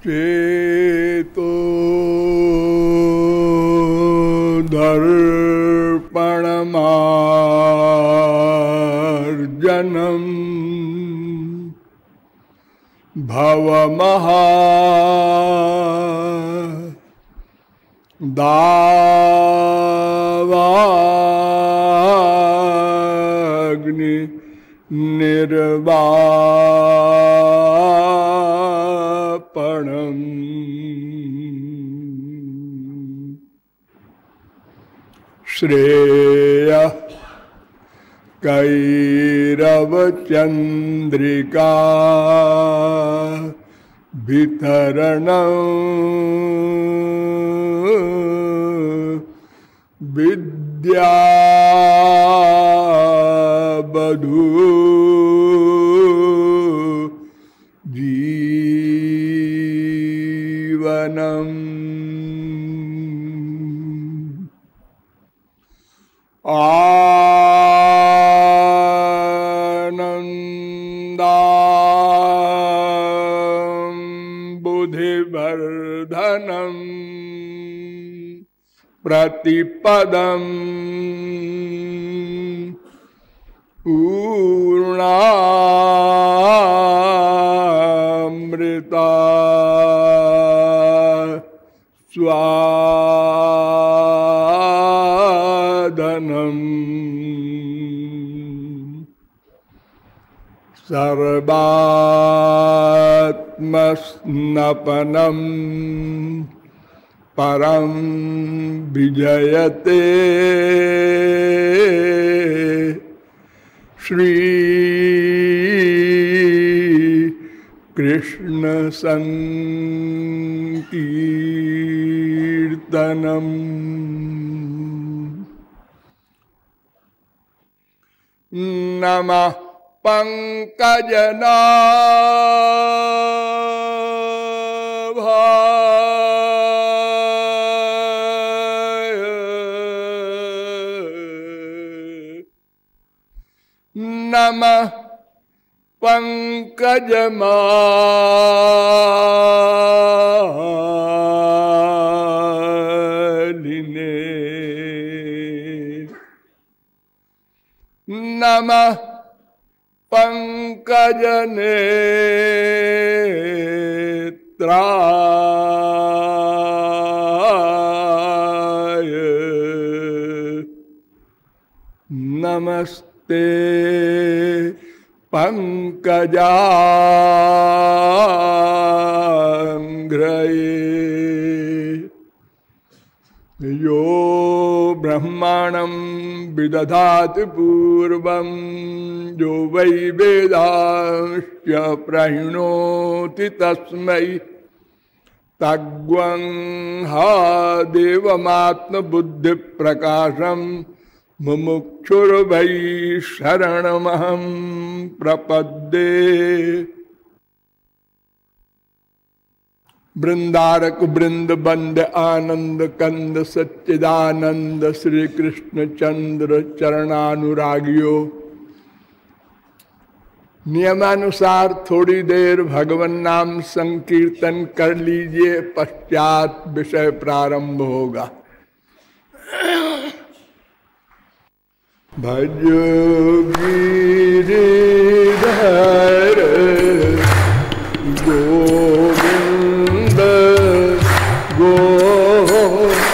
चेतो दर्पणमार्जनम् भवमहा दावाग्नि निर्वापणम् श्रेयः कैरवचन्द्रिका वितरणं विद्यावधू जीवनम् आनन्दां बुद्धिवर्धनं प्रतिपदम् पूर्णामृता स्वादनम् सर्वात्मस्नपनं परं विजयते श्री कृष्ण संकीर्तनम्। नमः पंकजनाभाय नमः पंकजमालिने नमः पंकजनेत्राय नमस्ते पंकजांघ्रये यो ब्रह्माणं विदधाति पूर्वं जो वै वेदांश्च प्रणोति तस्मै तग्वं हा देवमात्मबुद्धि प्रकाशं मुमुक्षुर्वै शरणमहं प्रपद्ये। वृंदारक वृंद बंद आनंद कंद सच्चिदानंद श्री कृष्ण चंद्र चरणानुरागियों, नियमानुसार थोड़ी देर भगवन नाम संकीर्तन कर लीजिए, पश्चात विषय प्रारंभ होगा। भजो गिरिधर गोविंद गोपाला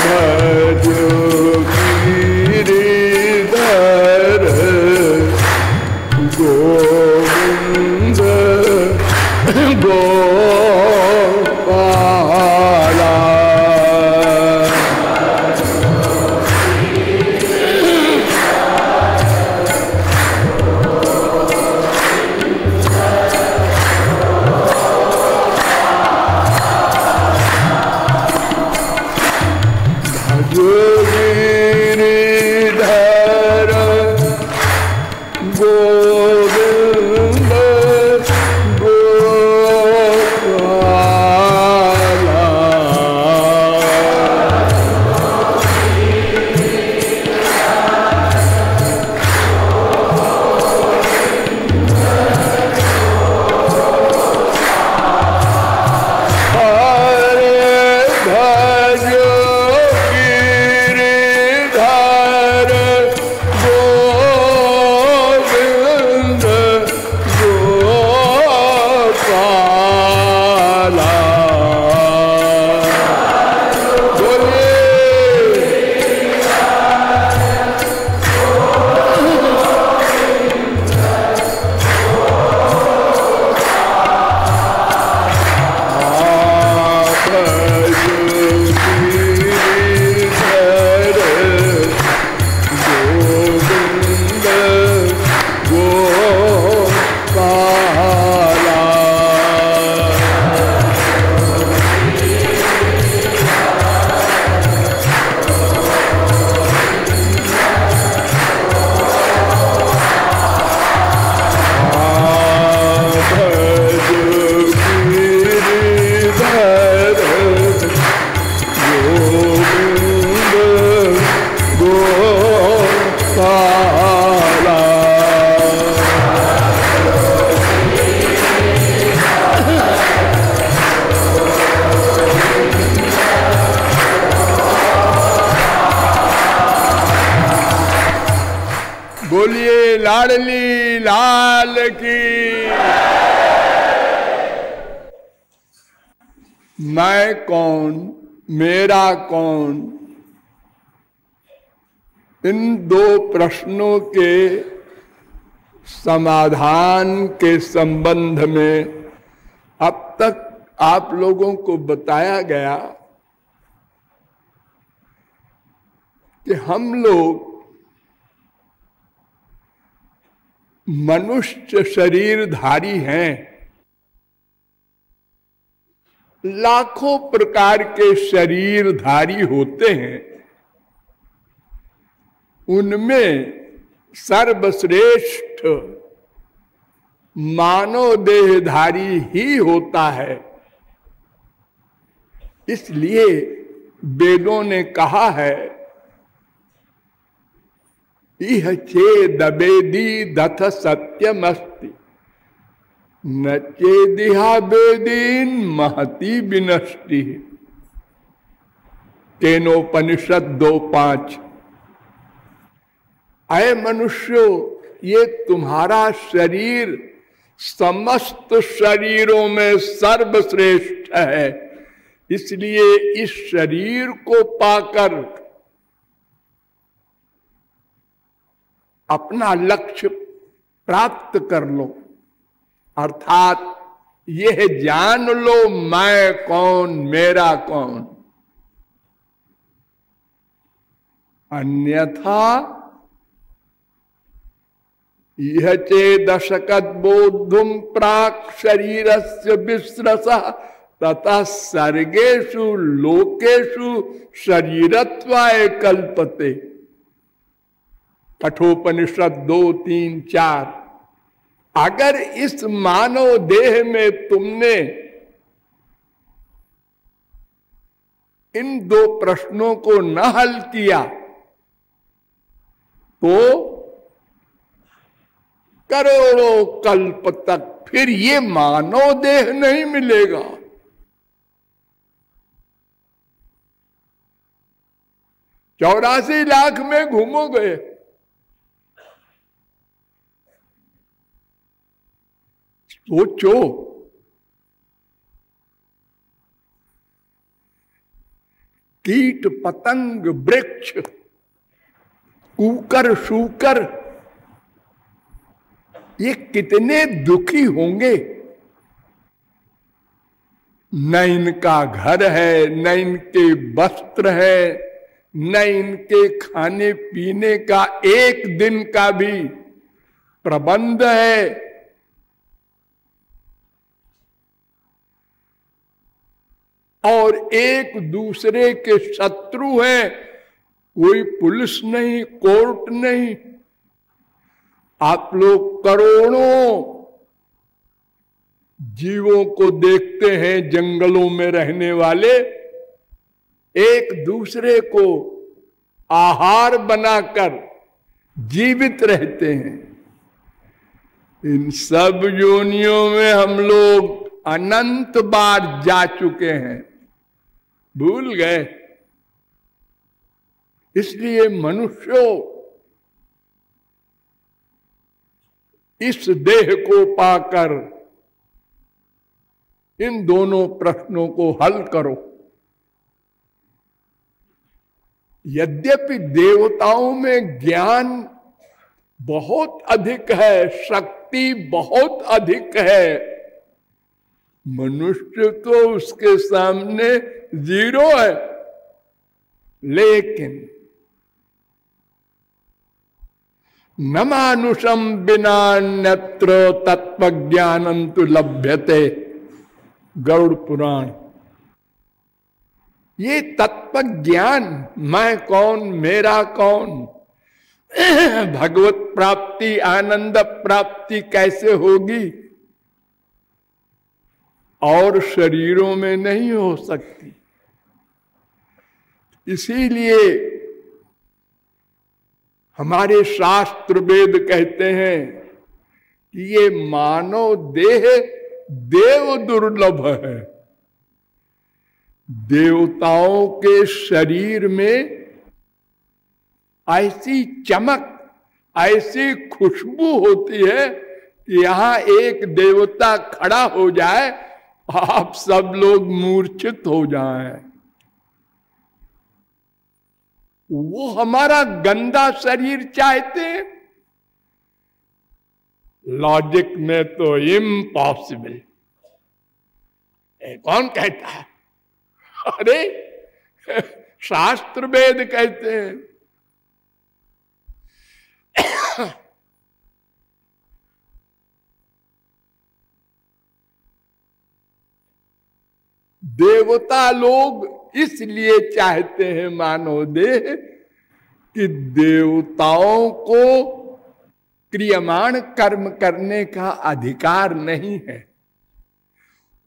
भजो बोलिए लाडली लाल की। मैं कौन, मेरा कौन, इन दो प्रश्नों के समाधान के संबंध में अब तक आप लोगों को बताया गया कि हम लोग मनुष्य शरीरधारी हैं। लाखों प्रकार के शरीरधारी होते हैं, उनमें सर्वश्रेष्ठ मानव देहधारी ही होता है। इसलिए वेदों ने कहा है, इह चेदवेदी दथ सत्यमस्ति न चेदिहा वेदीन महती विनष्टि। केनोपनिषद 2:5। अय मनुष्यों, ये तुम्हारा शरीर समस्त शरीरों में सर्वश्रेष्ठ है, इसलिए इस शरीर को पाकर अपना लक्ष्य प्राप्त कर लो। अर्थात यह जान लो मैं कौन, मेरा कौन। अन्यथा यह चेदशकत बोधुम प्राक शरीरस्य विस्रसा तथा सर्गेषु लोकेषु शरीरत्वाय कल्पते। कठोपनिषद 2:3-4। अगर इस मानव देह में तुमने इन दो प्रश्नों को न हल किया तो करोड़ों कल्प तक फिर ये मानव देह नहीं मिलेगा। चौरासी लाख में घूमोगे, सोचो कीट पतंग वृक्ष कुकर शूकर ये कितने दुखी होंगे। न इनका घर है, न इनके वस्त्र है, न इनके खाने पीने का एक दिन का भी प्रबंध है। और एक दूसरे के शत्रु हैं, कोई पुलिस नहीं, कोर्ट नहीं। आप लोग करोड़ों जीवों को देखते हैं जंगलों में रहने वाले, एक दूसरे को आहार बनाकर जीवित रहते हैं। इन सब योनियों में हम लोग अनंत बार जा चुके हैं, भूल गए। इसलिए मनुष्यों, इस देह को पाकर इन दोनों प्रश्नों को हल करो। यद्यपि देवताओं में ज्ञान बहुत अधिक है, शक्ति बहुत अधिक है, मनुष्य तो उसके सामने जीरो है। लेकिन न मानुषम बिना अन्यत्र तत्व ज्ञानम तु लभ्यते। गरुड़ पुराण। ये तत्व ज्ञान, मैं कौन, मेरा कौन, भगवत प्राप्ति, आनंद प्राप्ति कैसे होगी? और शरीरों में नहीं हो सकती। इसीलिए हमारे शास्त्र वेद कहते हैं कि ये मानव देह देव दुर्लभ है। देवताओं के शरीर में ऐसी चमक, ऐसी खुशबू होती है कि यहां एक देवता खड़ा हो जाए, आप सब लोग मूर्छित हो जाएं। वो हमारा गंदा शरीर चाहते हैं। लॉजिक में तो इम्पॉसिबल। कौन कहता है? अरे शास्त्र वेद कहते हैं। देवता लोग इसलिए चाहते हैं मानव देह कि देवताओं को क्रियमाण कर्म करने का अधिकार नहीं है।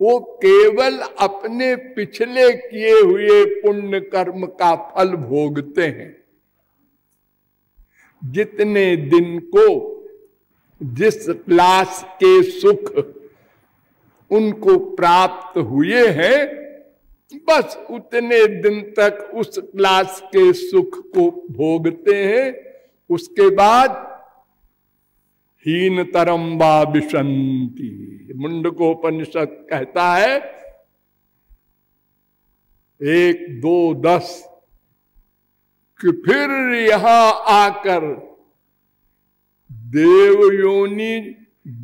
वो केवल अपने पिछले किए हुए पुण्य कर्म का फल भोगते हैं। जितने दिन को जिस क्लास के सुख उनको प्राप्त हुए हैं, बस उतने दिन तक उस क्लास के सुख को भोगते हैं। उसके बाद हीनतरम वा विशन्ति। मुंडकोपनिषद कहता है 1, 2, 10 कि फिर यहां आकर देव योनि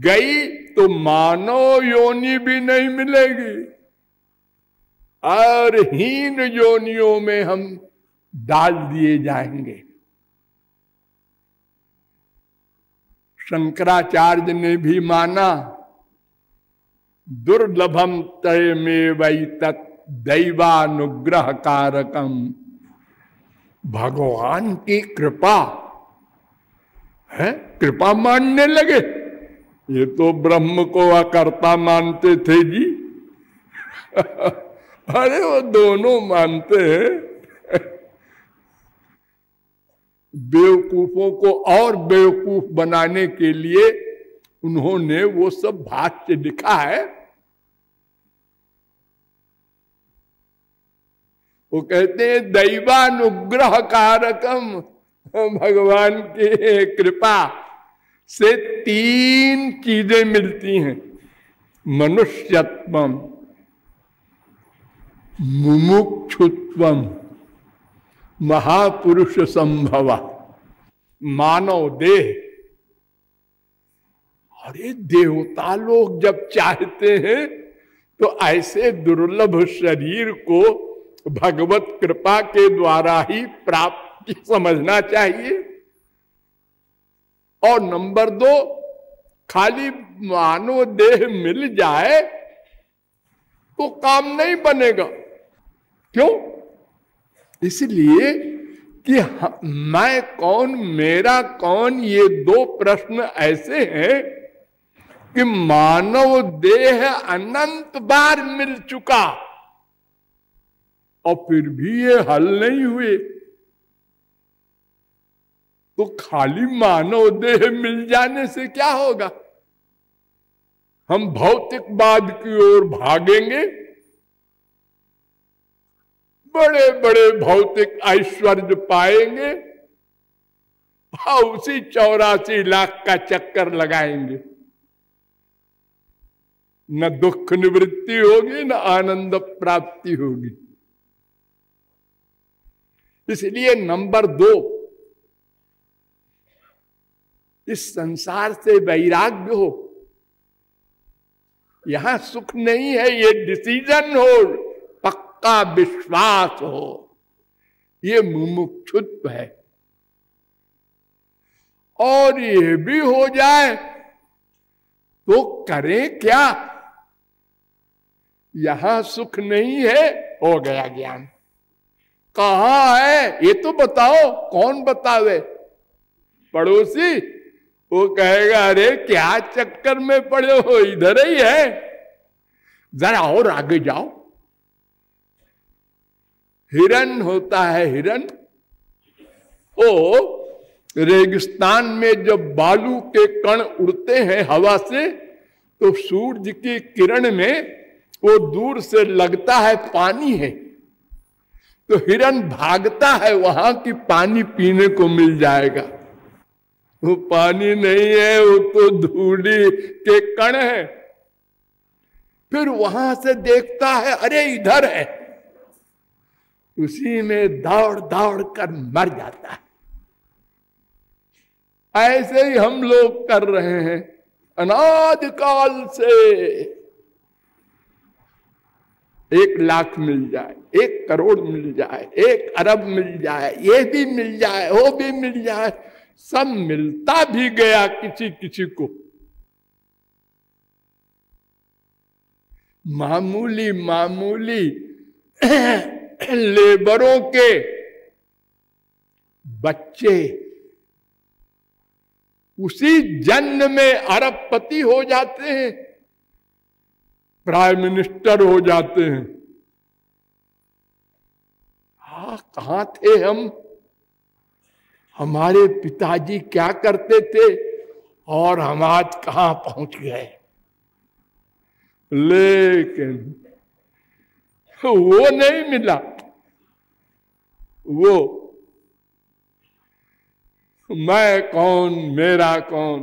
गई तो मानव योनि भी नहीं मिलेगी और हीन योनियों में हम डाल दिए जाएंगे। शंकराचार्य ने भी माना दुर्लभम तयमेवैतत् दैवानुग्रह कारकम। भगवान की कृपा है, कृपा मानने लगे। ये तो ब्रह्म को अकर्ता मानते थे जी। अरे वो दोनों मानते हैं। बेवकूफों को और बेवकूफ बनाने के लिए उन्होंने वो सब भाष्य लिखा है। वो कहते हैं दैवानुग्रह कारकम। भगवान की कृपा से 3 चीजें मिलती हैं। मनुष्यत्वम, मुमुक्षुत्वम, महापुरुष संभव। मानव देह। अरे देवता लोग जब चाहते हैं तो ऐसे दुर्लभ शरीर को भगवत कृपा के द्वारा ही प्राप्ति समझना चाहिए। और नंबर 2, खाली मानव देह मिल जाए तो काम नहीं बनेगा। क्यों? इसलिए कि मैं कौन, मेरा कौन, ये 2 प्रश्न ऐसे हैं कि मानव देह अनंत बार मिल चुका और फिर भी ये हल नहीं हुए। तो खाली मानव देह मिल जाने से क्या होगा? हम भौतिकवाद की ओर भागेंगे, बड़े बड़े भौतिक ऐश्वर्य पाएंगे और उसी 84 लाख का चक्कर लगाएंगे। न दुख निवृत्ति होगी, न आनंद प्राप्ति होगी। इसलिए नंबर 2, इस संसार से वैराग्य हो। यहां सुख नहीं है, ये डिसीजन हो, पक्का विश्वास हो, ये मुमुक्षुत्व है। और ये भी हो जाए तो करें क्या? यहां सुख नहीं है, हो गया ज्ञान। कहां है ये तो बताओ। कौन बतावे? पड़ोसी। वो कहेगा अरे क्या चक्कर में पड़े हो, इधर ही है, जरा और आगे जाओ। हिरन होता है, हिरन। ओ रेगिस्तान में जब बालू के कण उड़ते हैं हवा से, तो सूरज की किरण में वो दूर से लगता है पानी है, तो हिरन भागता है वहां की पानी पीने को मिल जाएगा। वो पानी नहीं है, वो तो धूली के कण है। फिर वहां से देखता है, अरे इधर है, उसी में दौड़ दौड़ कर मर जाता है। ऐसे ही हम लोग कर रहे हैं अनादिकाल से। 1 लाख मिल जाए, 1 करोड़ मिल जाए, 1 अरब मिल जाए, ये भी मिल जाए, वो भी मिल जाए, सब मिलता भी गया किसी किसी को। मामूली मामूली लेबरों के बच्चे उसी जन्म में अरबपति हो जाते हैं, प्राइम मिनिस्टर हो जाते हैं। हाँ, कहां थे हम? हमारे पिताजी क्या करते थे और हम आज कहां पहुंच गए। लेकिन वो नहीं मिला। वो मैं कौन, मेरा कौन,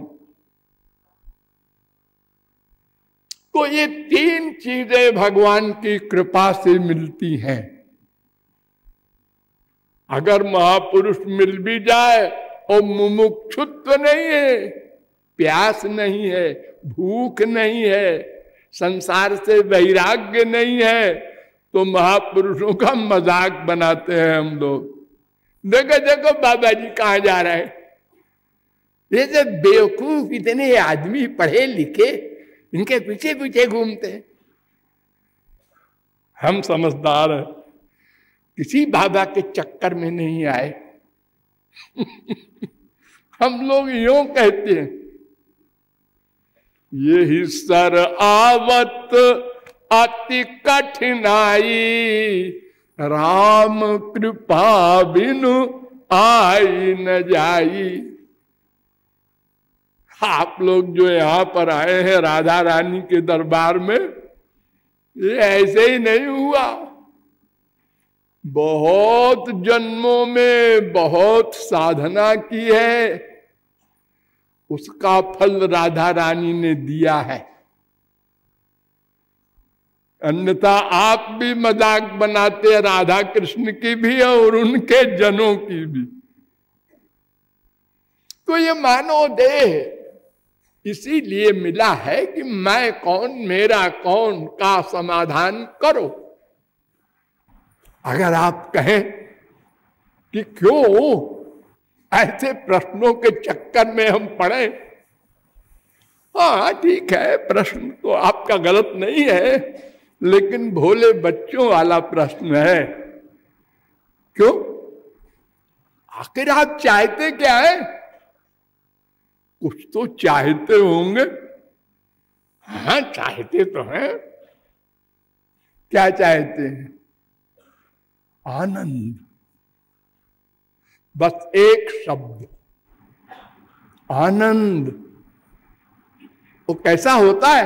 तो ये 3 चीजें भगवान की कृपा से मिलती हैं। अगर महापुरुष मिल भी जाए और मुमुक्षुत्व नहीं है, प्यास नहीं है, भूख नहीं है, संसार से वैराग्य नहीं है, तो महापुरुषों का मजाक बनाते हैं हम लोग। देखो देखो बाबा जी कहां जा रहे हैं, ये जो बेवकूफ इतने आदमी पढ़े लिखे इनके पीछे पीछे घूमते हैं। हम समझदार हैं, किसी बाबा के चक्कर में नहीं आए। हम लोग यूं कहते हैं, ये ही सर आवत अति कठिनाई, राम कृपा बिनु आई न जाई। आप लोग जो यहां पर आए हैं राधा रानी के दरबार में, ये ऐसे ही नहीं हुआ। बहुत जन्मों में बहुत साधना की है, उसका फल राधा रानी ने दिया है। अन्यथा आप भी मजाक बनाते हैं राधा कृष्ण की भी और उनके जनों की भी। तो ये मानो देह इसीलिए मिला है कि मैं कौन, मेरा कौन का समाधान करो। अगर आप कहें कि क्यों ऐसे प्रश्नों के चक्कर में हम पड़े, हाँ ठीक है, प्रश्न तो आपका गलत नहीं है, लेकिन भोले बच्चों वाला प्रश्न है। क्यों? आखिर आप चाहते क्या है? कुछ तो चाहते होंगे। हाँ चाहते तो हैं। क्या चाहते हैं? आनंद। बस एक शब्द, आनंद। वो कैसा होता है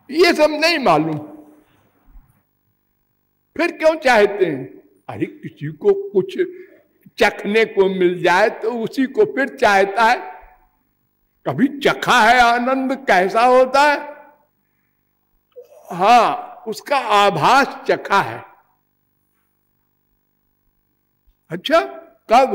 ये सब नहीं मालूम, फिर क्यों चाहते हैं? अरे किसी को कुछ चखने को मिल जाए तो उसी को फिर चाहता है। कभी चखा है आनंद कैसा होता है? हाँ, उसका आभास चखा है। अच्छा, कब?